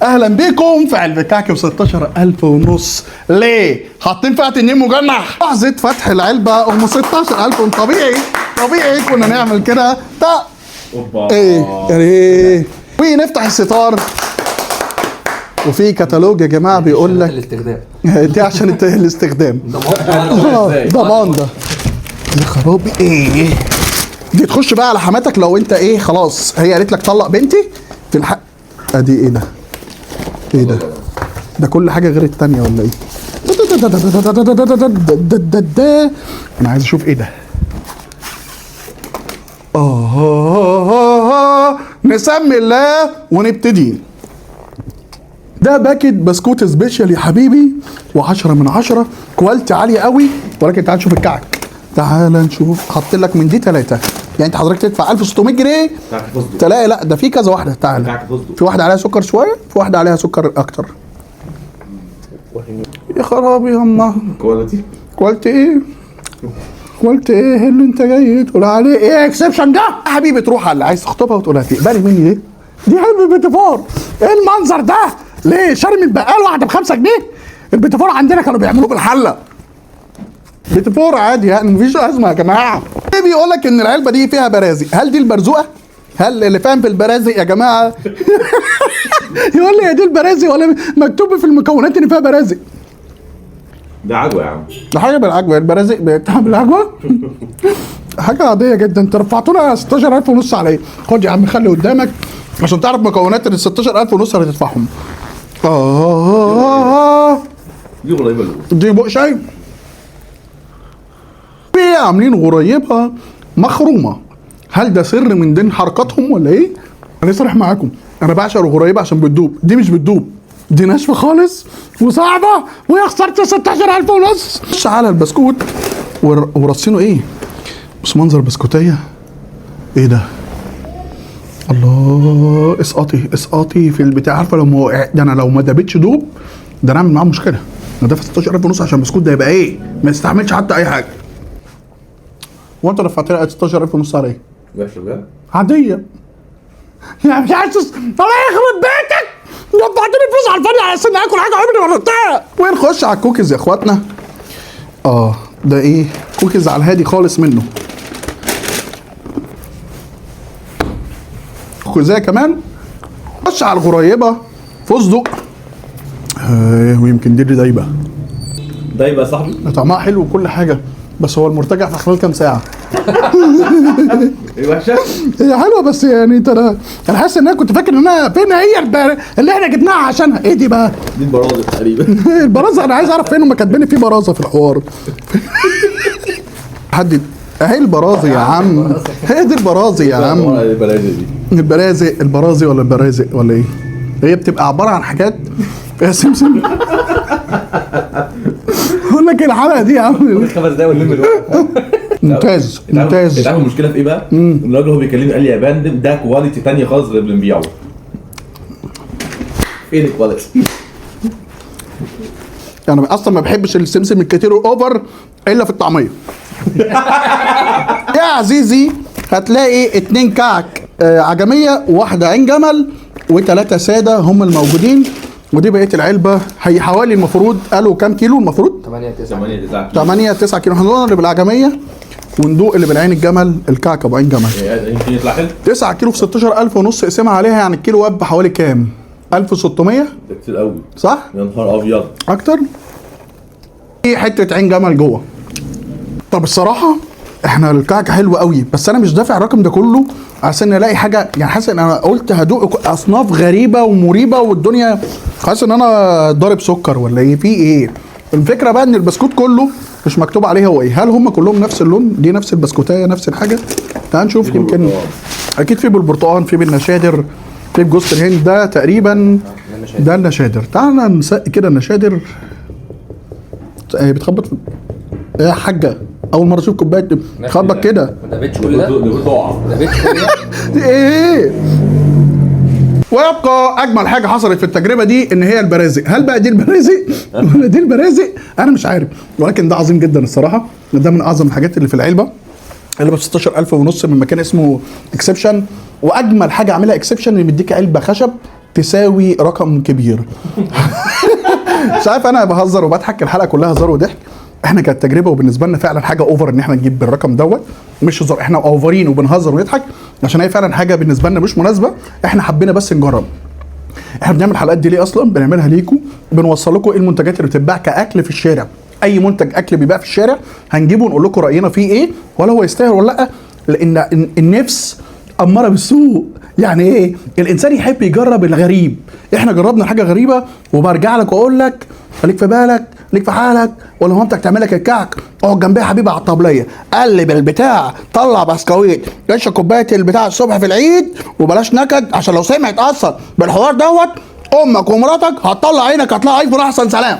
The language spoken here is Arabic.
اهلا بيكم في علبة كعك ب 16,000 ونص. ليه؟ حاطين فيها تنين مجنح. لحظة فتح العلبة ام 16,000. طبيعي كنا نعمل كده. ايه ونفتح الستار وفي كتالوج يا جماعه بيقول لك الاستخدام دي عشان الاستخدام ضمان ده يا خرابي. ايه دي تخش بقى على حماتك لو انت ايه خلاص هي قالت لك طلق بنتي في الحق. ادي ايه ده ده كل حاجه غير التانيه ولا ايه؟ انا عايز اشوف ايه ده. نسمي الله ونبتدي. ده باكت بسكوت سبيشال يا حبيبي و10 من 10 كواليتي عاليه قوي. ولكن تعال نشوف الكعك. تعال نشوف. حاطط لك من دي 3 يعني انت حضرتك تدفع 1600 جنيه تلاقي لا ده في كذا واحده. تعال في واحده عليها سكر شويه في واحده عليها سكر اكتر. يا خرابي يما كواليتي ايه اللي انت جاي تقول عليه ايه اكسبشن ده يا حبيبي؟ تروح على اللي عايز تخطبها وتقول لها تقبلي مني دي علبه بيتفور. ايه المنظر ده؟ ليه شاري من البقال واحده ب5 جنيه؟ البيتفور عندنا كانوا بيعملوه بالحله. بيتفور عادي يعني مفيش ازمه يا جماعه. ايه بيقول لك ان العلبه دي فيها برازق. هل دي البرزوقه؟ هل اللي فاهم في البرازق يا جماعه يقول لي هي دي البرازق ولا مكتوب في المكونات ان فيها برازق؟ ده عجوه يا عم. ده حاجه بالعجوه. البرازق بتاع بالعجوه حاجه عاديه جدا. انت رفعتونا 16,000 ونص على ايه؟ خد يا عم خلي قدامك عشان تعرف مكونات ال 16,000 ونص اللي تدفعهم. دي غريبه دي بق شاي. في عاملين غريبه مخرومه. هل ده سر من دين حركاتهم ولا ايه؟ انا صريح معاكم انا بعشق الغريبه عشان بتدوب. دي مش بتدوب دي ناشفه خالص وصعبه وهي خسرت 16,000 ونص. خش على البسكوت ورصينه ايه؟ بس منظر بسكوتيه ايه ده؟ الله اسقاطي في البتاع. عارفه لو ده انا لو ما دابتش دوب ده انا اعمل معاه مشكله. انا دافع 16,000 ونص عشان البسكوت ده يبقى ايه؟ ما يستحملش حتى اي حاجه. وانت دفعت لي 16,000 ونص على ايه؟ وحشه بجد؟ عاديه يعني مش عايز الله يخرب بيتك. دفعتني فلوس على الفاضي على سن اكل حاجه عمري ما رحتها. ونخش على الكوكيز يا اخواتنا. ده ايه؟ كوكيز على الهادي خالص منه. كوكيزايه كمان. خش على الغريبه فستق. ويمكن دي اللي دايبه يا صاحبي. طعمها حلو وكل حاجه بس هو المرتجع في خلال كام ساعه. ايه وحشه؟ هي حلوه بس يعني انا حاسس ان انا كنت فاكر ان انا فين هي اللي احنا جبناها عشانها. ايه دي بقى؟ دي البرازه تقريبا. البرازه انا عايز اعرف فين هم كاتبين في برازه في الحوار. حد اهي البرازه يا عم. هي دي البرازه يا عم. البرازي ولا البرازق ولا ايه؟ هي بتبقى عباره عن حاجات فيها سمسم. اقول لك الحلقه دي يا عم 5 دقايق ونلم ممتاز. انت عارف المشكله في ايه بقى؟ الراجل هو بيكلمني قال لي يا باندم ده كواليتي ثانيه خالص غير اللي بنبيعه. فين الكواليتي؟ انا اصلا ما بحبش السمسم الكتير اوفر الا في الطعميه. يا عزيزي هتلاقي 2 كعك عجميه وواحده عين جمل و3 ساده هم الموجودين. ودي بقيه العلبه هي حوالي المفروض قالوا كام كيلو المفروض؟ 8-9 كيلو. هندوق اللي بالعجميه وندوق اللي بالعين الجمل. الكعك ابو عين جمل يمكن يطلع حلو. 9 كيلو في 16,000 ونص. اقسمها عليها يعني الكيلو واب حوالي كام؟ 1600 ده كتير قوي صح؟ يا نهار ابيض اكتر. في حته عين جمل جوه. طب الصراحه احنا الكعك حلو قوي بس انا مش دافع الرقم ده كله عشان الاقي حاجه. يعني حاسس ان انا قلت هدوق اصناف غريبه ومريبه والدنيا حاسس ان انا ضارب سكر ولا ايه في ايه. الفكره بقى ان البسكوت كله مش مكتوب عليه هو ايه. هل هم كلهم نفس اللون؟ دي نفس البسكوتايه نفس الحاجه؟ تعال نشوف. يمكن اكيد في بالبرتقال في بالنشادر في بجوز الهند. ده تقريبا ده النشادر. تعال نسقي كده النشادر. بتخبط يا حاجه اول مره اشوف كوبايه تخبط كده. ده بيتش كل ده ايه. ويبقى اجمل حاجه حصلت في التجربه دي ان هي البرازق. هل بقى دي البرازق ولا دي البرازق؟ انا مش عارف ولكن ده عظيم جدا الصراحه. ده من اعظم الحاجات اللي في العلبه. علبه ب 16,000 ونص من مكان اسمه اكسبشن. واجمل حاجه عاملها اكسبشن اللي مديك علبه خشب تساوي رقم كبير. مش عارف، انا بهزر وبضحك، الحلقه كلها هزار وضحك. احنا كانت تجربه وبالنسبه لنا فعلا حاجه اوفر ان احنا نجيب بالرقم دوت، مش هزار، احنا اوفرين وبنهزر ونضحك عشان هي فعلا حاجه بالنسبه لنا مش مناسبه. احنا حبينا بس نجرب. احنا بنعمل الحلقات دي ليه اصلا؟ بنعملها ليكم، بنوصل لكم ايه المنتجات اللي بتتباع كاكل في الشارع. اي منتج اكل بيباع في الشارع هنجيبه ونقول لكم راينا فيه ايه، ولا هو يستاهل ولا لا. لان النفس اماره بالسوء. يعني ايه؟ الانسان يحب يجرب الغريب. احنا جربنا حاجه غريبه، وبرجع لك واقول لك خليك في بالك، ليك في حالك، ولا مامتك تعمل لك الكعك اقعد جنبها يا حبيبي على الطبليه، قلب البتاع، طلع بسكويت، اشرب كوبايه البتاع الصبح في العيد، وبلاش نكد عشان لو سمعت اصلا بالحوار دوت امك ومراتك هتطلع عينك، هتطلع ايفون احسن سلام.